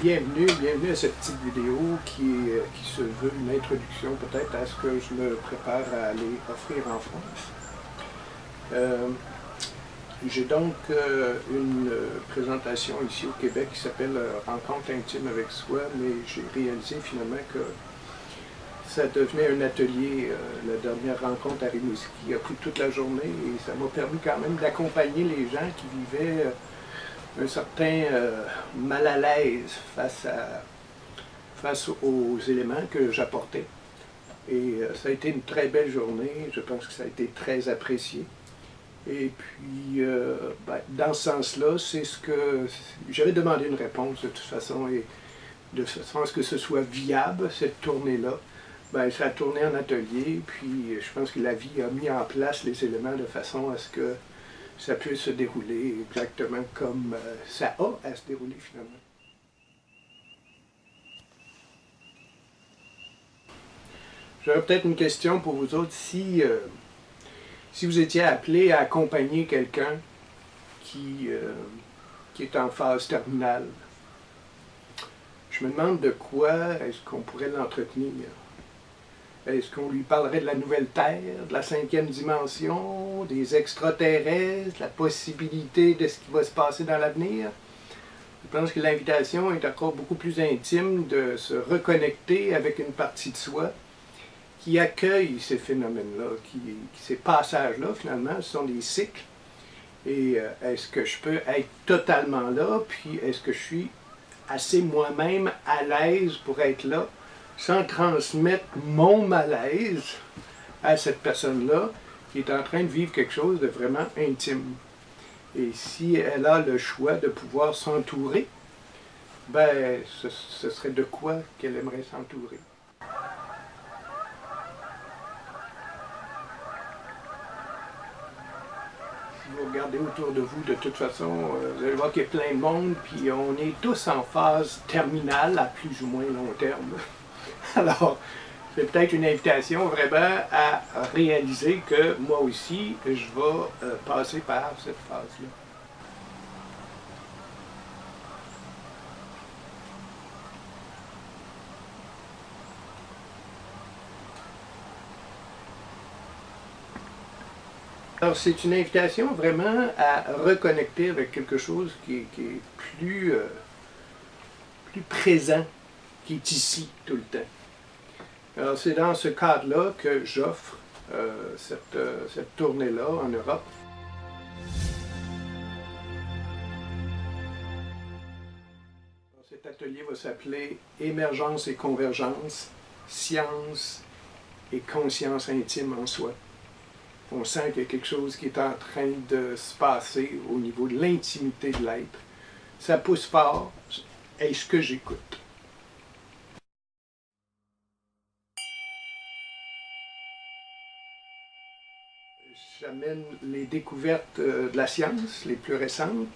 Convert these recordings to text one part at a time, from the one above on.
bienvenue à cette petite vidéo qui se veut une introduction peut-être à ce que je me prépare à aller offrir en France. J'ai donc une présentation ici au Québec qui s'appelle Rencontre intime avec soi, mais j'ai réalisé finalement que ça devenait un atelier. La dernière rencontre à Rimouski a pris toute la journée et ça m'a permis quand même d'accompagner les gens qui vivaient un certain mal à l'aise face aux éléments que j'apportais. Et ça a été une très belle journée, je pense que ça a été très apprécié. Et puis, dans ce sens-là, c'est ce que j'avais demandé une réponse de toute façon, et de façon à ce que ce soit viable, cette tournée-là. Ça a tourné en atelier, puis je pense que la vie a mis en place les éléments de façon à ce que ça puisse se dérouler exactement comme ça a à se dérouler finalement. J'aurais peut-être une question pour vous autres. Si vous étiez appelé à accompagner quelqu'un qui est en phase terminale, je me demande de quoi est-ce qu'on pourrait l'entretenir. Est-ce qu'on lui parlerait de la nouvelle Terre, de la 5e dimension, des extraterrestres, de la possibilité de ce qui va se passer dans l'avenir? Je pense que l'invitation est encore beaucoup plus intime de se reconnecter avec une partie de soi qui accueille ces phénomènes-là, ces passages-là, finalement, ce sont des cycles. Et est-ce que je peux être totalement là, puis est-ce que je suis assez moi-même à l'aise pour être là, sans transmettre mon malaise à cette personne-là qui est en train de vivre quelque chose de vraiment intime. Et si elle a le choix de pouvoir s'entourer, ce serait de quoi qu'elle aimerait s'entourer. Si vous regardez autour de vous, de toute façon, vous allez voir qu'il y a plein de monde, puis on est tous en phase terminale à plus ou moins long terme. Alors, c'est peut-être une invitation vraiment à réaliser que moi aussi, je vais passer par cette phase-là. Alors, c'est une invitation vraiment à reconnecter avec quelque chose qui est plus présent, qui est ici tout le temps. Alors, c'est dans ce cadre-là que j'offre cette tournée-là en Europe. Cet atelier va s'appeler Émergence et convergence, science et conscience intime en soi. On sent qu'il y a quelque chose qui est en train de se passer au niveau de l'intimité de l'être. Ça pousse fort. Est-ce que j'écoute? J'amène les découvertes de la science, les plus récentes,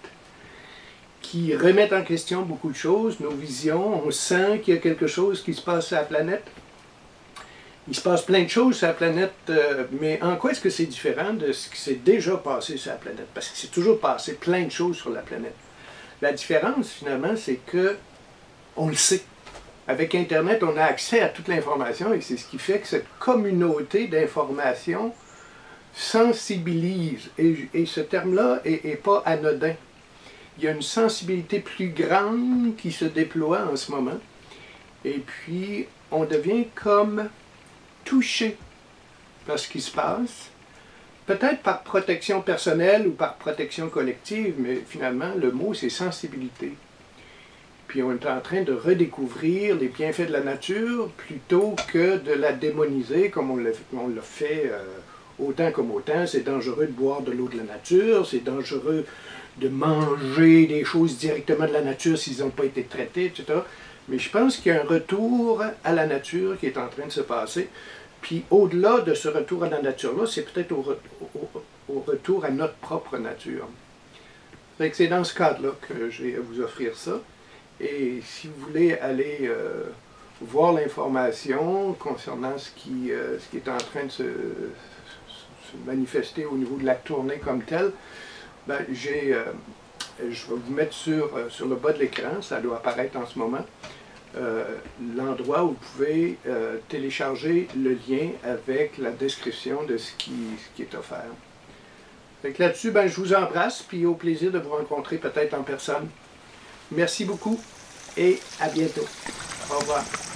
qui remettent en question beaucoup de choses, nos visions. On sent qu'il y a quelque chose qui se passe sur la planète. Il se passe plein de choses sur la planète, mais en quoi est-ce que c'est différent de ce qui s'est déjà passé sur la planète? Parce que c'est toujours passé plein de choses sur la planète. La différence, finalement, c'est que on le sait. Avec Internet, on a accès à toute l'information et c'est ce qui fait que cette communauté d'information sensibilise. Et ce terme-là n'est pas anodin. Il y a une sensibilité plus grande qui se déploie en ce moment. Et puis, on devient comme touché par ce qui se passe, peut-être par protection personnelle ou par protection collective, mais finalement, le mot, c'est sensibilité. Puis on est en train de redécouvrir les bienfaits de la nature plutôt que de la démoniser comme on l'a fait autant comme autant. C'est dangereux de boire de l'eau de la nature, c'est dangereux de manger des choses directement de la nature s'ils n'ont pas été traités, etc. Mais je pense qu'il y a un retour à la nature qui est en train de se passer. Puis au-delà de ce retour à la nature-là, c'est peut-être au retour à notre propre nature. C'est dans ce cadre-là que j'ai à vous offrir ça. Et si vous voulez aller voir l'information concernant ce qui est en train de se manifester au niveau de la tournée comme telle, j'ai je vais vous mettre sur le bas de l'écran, ça doit apparaître en ce moment, l'endroit où vous pouvez télécharger le lien avec la description de ce qui est offert. Là-dessus, ben, je vous embrasse, puis au plaisir de vous rencontrer peut-être en personne. Merci beaucoup et à bientôt. Au revoir.